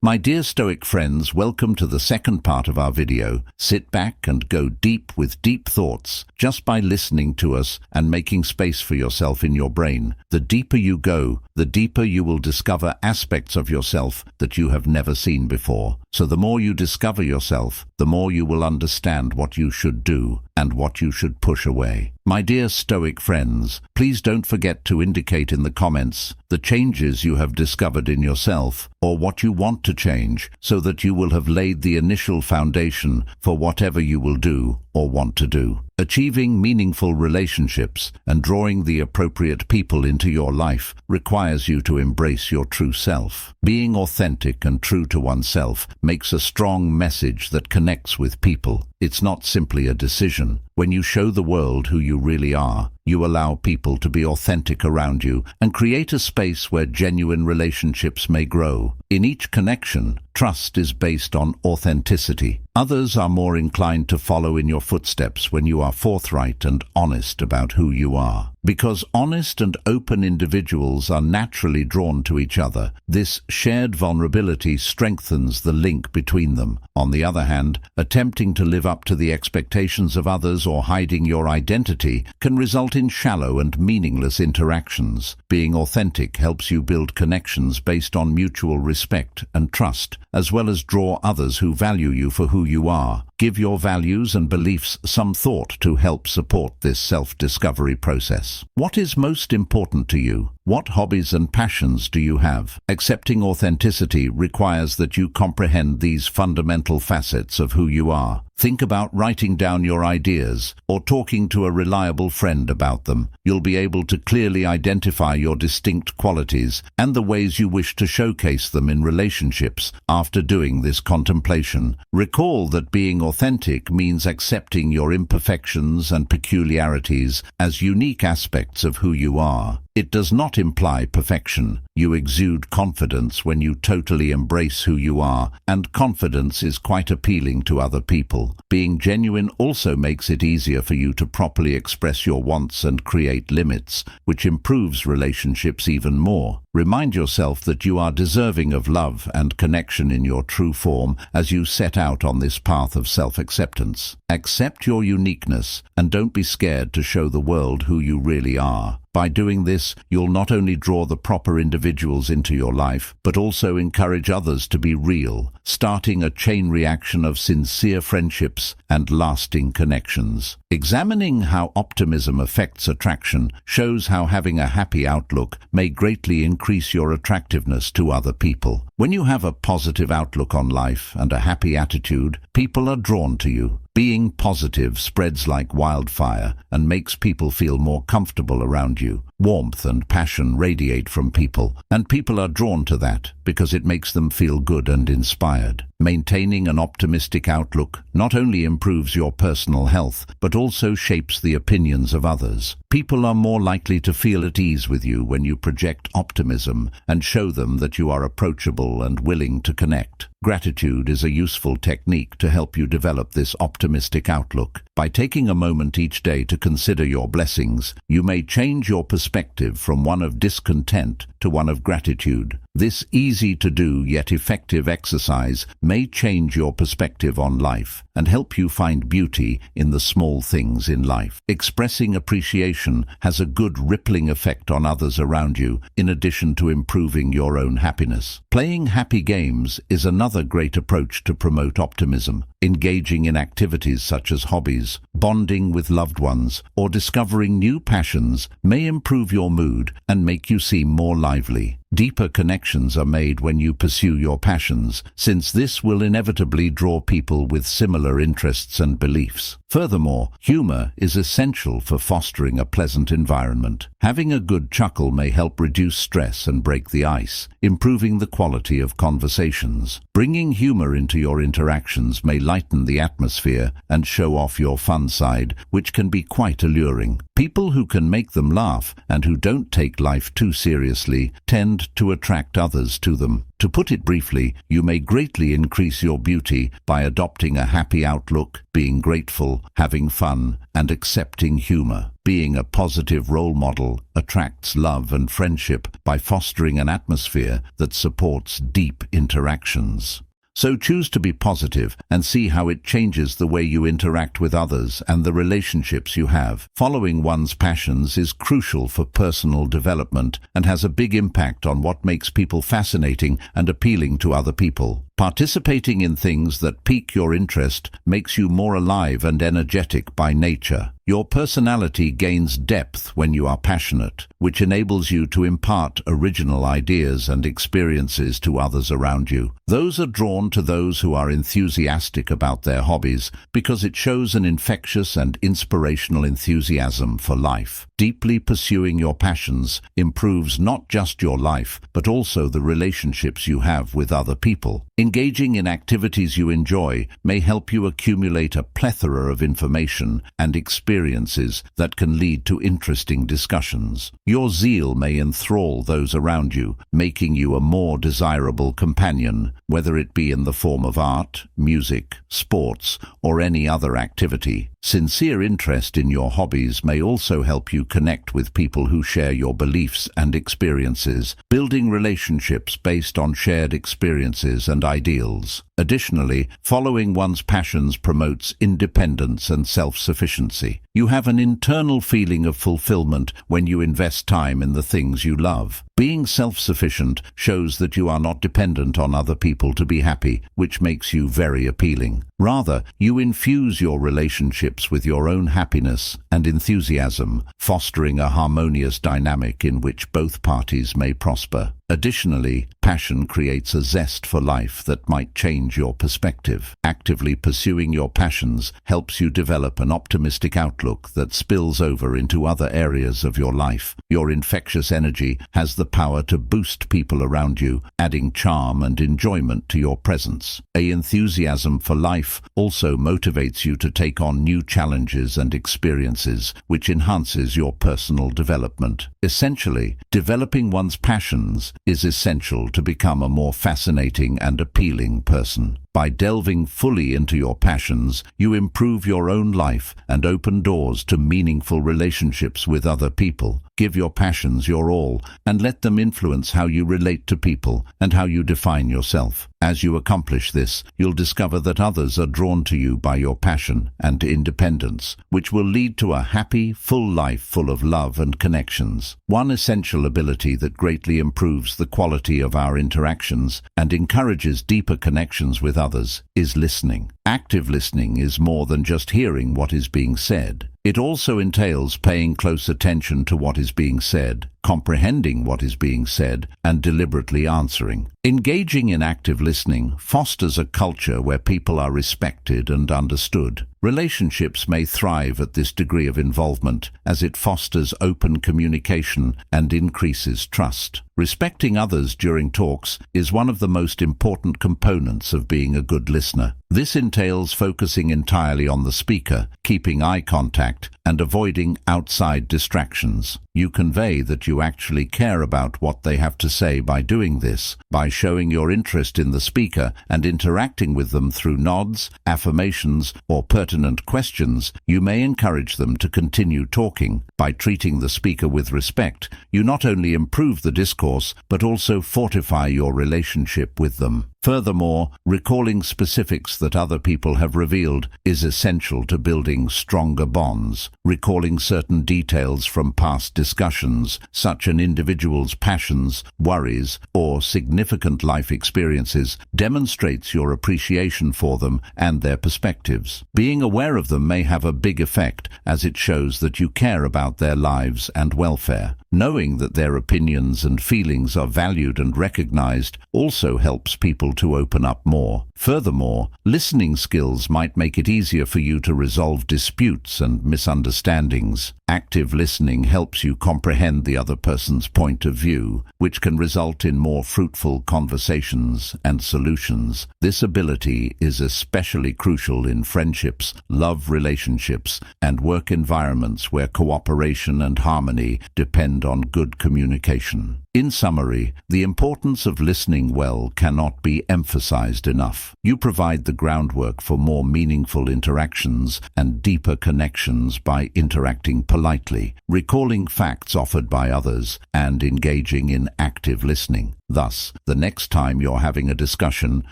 My dear Stoic friends, welcome to the second part of our video. Sit back and go deep with deep thoughts just by listening to us and making space for yourself in your brain. The deeper you go, the deeper you will discover aspects of yourself that you have never seen before. So the more you discover yourself, the more you will understand what you should do and what you should push away. My dear Stoic friends, please don't forget to indicate in the comments the changes you have discovered in yourself or what you want to change, so that you will have laid the initial foundation for whatever you will do or want to do. Achieving meaningful relationships and drawing the appropriate people into your life requires you to embrace your true self. Being authentic and true to oneself makes a strong message that connects with people. It's not simply a decision. When you show the world who you really are, you allow people to be authentic around you and create a space where genuine relationships may grow. In each connection, trust is based on authenticity. Others are more inclined to follow in your footsteps when you are forthright and honest about who you are. Because honest and open individuals are naturally drawn to each other, this shared vulnerability strengthens the link between them. On the other hand, attempting to live up to the expectations of others or hiding your identity can result in shallow and meaningless interactions. Being authentic helps you build connections based on mutual respect and trust, as well as draw others who value you for who you are. Give your values and beliefs some thought to help support this self-discovery process. What is most important to you? What hobbies and passions do you have? Accepting authenticity requires that you comprehend these fundamental facets of who you are. Think about writing down your ideas or talking to a reliable friend about them. You'll be able to clearly identify your distinct qualities and the ways you wish to showcase them in relationships after doing this contemplation. Recall that being authentic means accepting your imperfections and peculiarities as unique aspects of who you are. It does not imply perfection. You exude confidence when you totally embrace who you are, and confidence is quite appealing to other people. Being genuine also makes it easier for you to properly express your wants and create limits, which improves relationships even more. Remind yourself that you are deserving of love and connection in your true form as you set out on this path of self-acceptance. Accept your uniqueness and don't be scared to show the world who you really are. By doing this, you'll not only draw the proper individuals into your life, but also encourage others to be real, starting a chain reaction of sincere friendships and lasting connections. Examining how optimism affects attraction shows how having a happy outlook may greatly increase your attractiveness to other people. When you have a positive outlook on life and a happy attitude, people are drawn to you. Being positive spreads like wildfire and makes people feel more comfortable around you. Warmth and passion radiate from people, and people are drawn to that because it makes them feel good and inspired. Maintaining an optimistic outlook not only improves your personal health, but also shapes the opinions of others. People are more likely to feel at ease with you when you project optimism and show them that you are approachable and willing to connect. Gratitude is a useful technique to help you develop this optimistic outlook. By taking a moment each day to consider your blessings, you may change your perspective from one of discontent to one of gratitude. This easy-to-do yet effective exercise may change your perspective on life and help you find beauty in the small things in life. Expressing appreciation has a good rippling effect on others around you, in addition to improving your own happiness. Playing happy games is another great approach to promote optimism. Engaging in activities such as hobbies, bonding with loved ones, or discovering new passions may improve your mood and make you seem more lively. Deeper connections are made when you pursue your passions, since this will inevitably draw people with similar interests and beliefs. Furthermore, humor is essential for fostering a pleasant environment. Having a good chuckle may help reduce stress and break the ice, improving the quality of conversations. Bringing humor into your interactions may lighten the atmosphere and show off your fun side, which can be quite alluring. People who can make them laugh and who don't take life too seriously tend and to attract others to them. To put it briefly, you may greatly increase your beauty by adopting a happy outlook, being grateful, having fun, and accepting humor. Being a positive role model attracts love and friendship by fostering an atmosphere that supports deep interactions. So choose to be positive and see how it changes the way you interact with others and the relationships you have. Following one's passions is crucial for personal development and has a big impact on what makes people fascinating and appealing to other people. Participating in things that pique your interest makes you more alive and energetic by nature. Your personality gains depth when you are passionate, which enables you to impart original ideas and experiences to others around you. Those are drawn to those who are enthusiastic about their hobbies because it shows an infectious and inspirational enthusiasm for life. Deeply pursuing your passions improves not just your life, but also the relationships you have with other people. Engaging in activities you enjoy may help you accumulate a plethora of information and experiences that can lead to interesting discussions. Your zeal may enthrall those around you, making you a more desirable companion, whether it be in the form of art, music, sports, or any other activity. Sincere interest in your hobbies may also help you connect with people who share your beliefs and experiences, building relationships based on shared experiences and ideals. Additionally, following one's passions promotes independence and self-sufficiency. You have an internal feeling of fulfillment when you invest time in the things you love. Being self-sufficient shows that you are not dependent on other people to be happy, which makes you very appealing. Rather, you infuse your relationships with your own happiness and enthusiasm, fostering a harmonious dynamic in which both parties may prosper. Additionally, passion creates a zest for life that might change your perspective. Actively pursuing your passions helps you develop an optimistic outlook that spills over into other areas of your life. Your infectious energy has the power to boost people around you, adding charm and enjoyment to your presence. An enthusiasm for life also motivates you to take on new challenges and experiences, which enhances your personal development. Essentially, developing one's passions is essential to become a more fascinating and appealing person. By delving fully into your passions, you improve your own life and open doors to meaningful relationships with other people. Give your passions your all and let them influence how you relate to people and how you define yourself. As you accomplish this, you'll discover that others are drawn to you by your passion and independence, which will lead to a happy, full life full of love and connections. One essential ability that greatly improves the quality of our interactions and encourages deeper connections with others is listening. Active listening is more than just hearing what is being said. It also entails paying close attention to what is being said, comprehending what is being said, and deliberately answering. Engaging in active listening fosters a culture where people are respected and understood. Relationships may thrive at this degree of involvement as it fosters open communication and increases trust. Respecting others during talks is one of the most important components of being a good listener. This entails focusing entirely on the speaker, keeping eye contact, and avoiding outside distractions. You convey that you actually care about what they have to say by doing this. By showing your interest in the speaker and interacting with them through nods, affirmations, or pertinent questions, you may encourage them to continue talking. By treating the speaker with respect, you not only improve the discourse, but also fortify your relationship with them. Furthermore, recalling specifics that other people have revealed is essential to building stronger bonds. Recalling certain details from past discussions, such as an individual's passions, worries, or significant life experiences, demonstrates your appreciation for them and their perspectives. Being aware of them may have a big effect, as it shows that you care about their lives and welfare. Knowing that their opinions and feelings are valued and recognized also helps people to open up more. Furthermore, listening skills might make it easier for you to resolve disputes and misunderstandings. Active listening helps you comprehend the other person's point of view, which can result in more fruitful conversations and solutions. This ability is especially crucial in friendships, love relationships, and work environments where cooperation and harmony depend depend on good communication. In summary, the importance of listening well cannot be emphasized enough. You provide the groundwork for more meaningful interactions and deeper connections by interacting politely, recalling facts offered by others, and engaging in active listening. Thus, the next time you're having a discussion,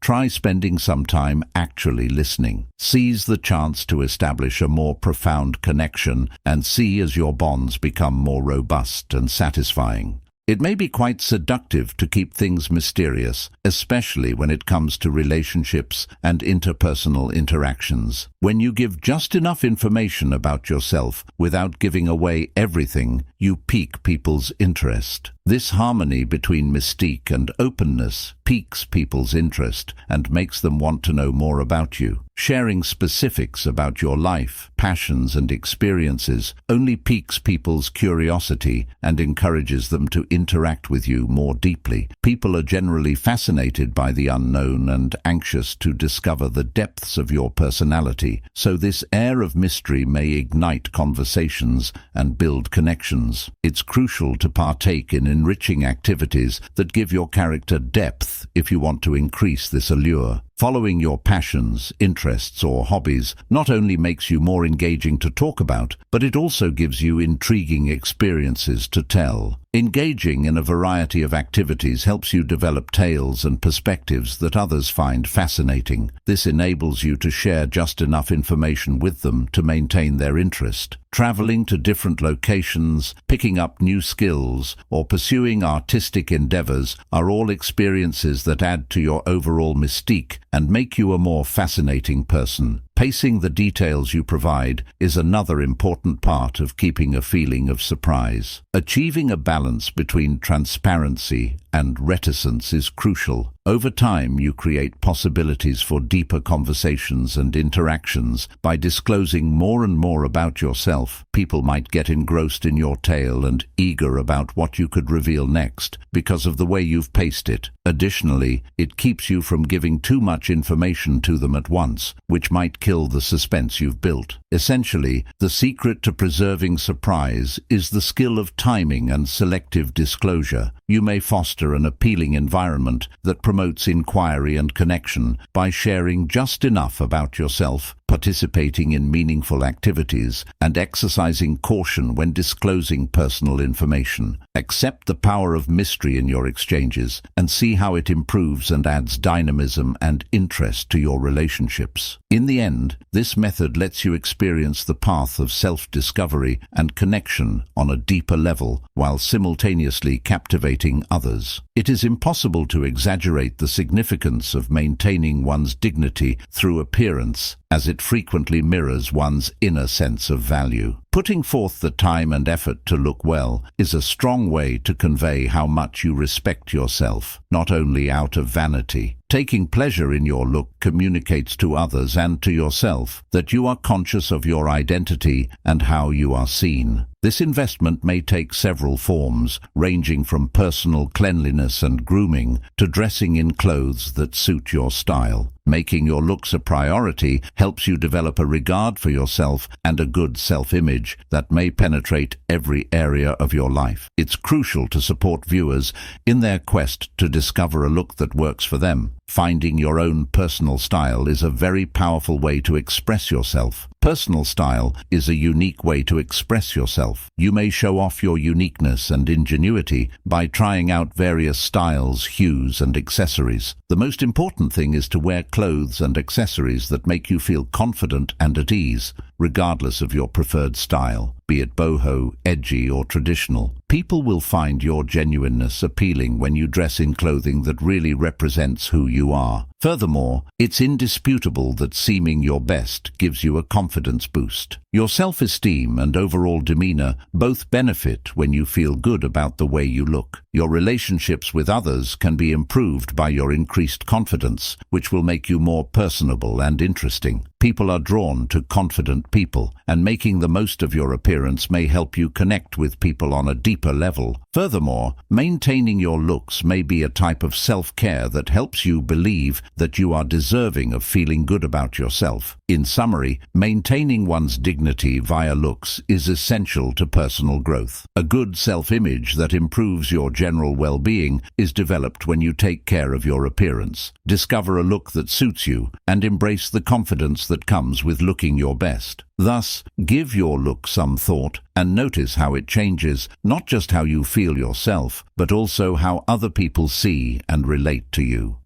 try spending some time actually listening. Seize the chance to establish a more profound connection and see as your bonds become more robust and satisfying. It may be quite seductive to keep things mysterious, especially when it comes to relationships and interpersonal interactions. When you give just enough information about yourself without giving away everything, you pique people's interest. This harmony between mystique and openness piques people's interest and makes them want to know more about you. Sharing specifics about your life, passions, and experiences only piques people's curiosity and encourages them to interact with you more deeply. People are generally fascinated by the unknown and anxious to discover the depths of your personality, so this air of mystery may ignite conversations and build connections. It's crucial to partake in enriching activities that give your character depth if you want to increase this allure. Following your passions, interests, or hobbies not only makes you more engaging to talk about, but it also gives you intriguing experiences to tell. Engaging in a variety of activities helps you develop tales and perspectives that others find fascinating. This enables you to share just enough information with them to maintain their interest. Traveling to different locations, picking up new skills, or pursuing artistic endeavors are all experiences that add to your overall mystique and make you a more fascinating person. Pacing the details you provide is another important part of keeping a feeling of surprise. Achieving a balance between transparency and reticence is crucial. Over time, you create possibilities for deeper conversations and interactions. By disclosing more and more about yourself, people might get engrossed in your tale and eager about what you could reveal next because of the way you've paced it. Additionally, it keeps you from giving too much information to them at once, which might kill the suspense you've built. Essentially, the secret to preserving surprise is the skill of timing and selective disclosure. You may foster an appealing environment that promotes inquiry and connection by sharing just enough about yourself, participating in meaningful activities, and exercising caution when disclosing personal information. Accept the power of mystery in your exchanges and see how it improves and adds dynamism and interest to your relationships. In the end, this method lets you experience the path of self-discovery and connection on a deeper level while simultaneously captivating others. It is impossible to exaggerate the significance of maintaining one's dignity through appearance, as it frequently mirrors one's inner sense of value. Putting forth the time and effort to look well is a strong way to convey how much you respect yourself, not only out of vanity. Taking pleasure in your look communicates to others and to yourself that you are conscious of your identity and how you are seen. This investment may take several forms, ranging from personal cleanliness and grooming to dressing in clothes that suit your style. Making your looks a priority helps you develop a regard for yourself and a good self-image that may penetrate every area of your life. It's crucial to support viewers in their quest to discover a look that works for them. Finding your own personal style is a very powerful way to express yourself. Personal style is a unique way to express yourself. You may show off your uniqueness and ingenuity by trying out various styles, hues, and accessories. The most important thing is to wear clothes and accessories that make you feel confident and at ease, regardless of your preferred style, be it boho, edgy, or traditional. People will find your genuineness appealing when you dress in clothing that really represents who you are. Furthermore, it's indisputable that seeming your best gives you a confidence boost. Your self-esteem and overall demeanor both benefit when you feel good about the way you look. Your relationships with others can be improved by your increased confidence, which will make you more personable and interesting. People are drawn to confident people, and making the most of your appearance may help you connect with people on a deeper level. Furthermore, maintaining your looks may be a type of self-care that helps you believe that you are deserving of feeling good about yourself. In summary, maintaining one's dignity via looks is essential to personal growth. A good self-image that improves your general well-being is developed when you take care of your appearance. Discover a look that suits you and embrace the confidence that comes with looking your best. Thus, give your look some thought and notice how it changes not just how you feel yourself, but also how other people see and relate to you.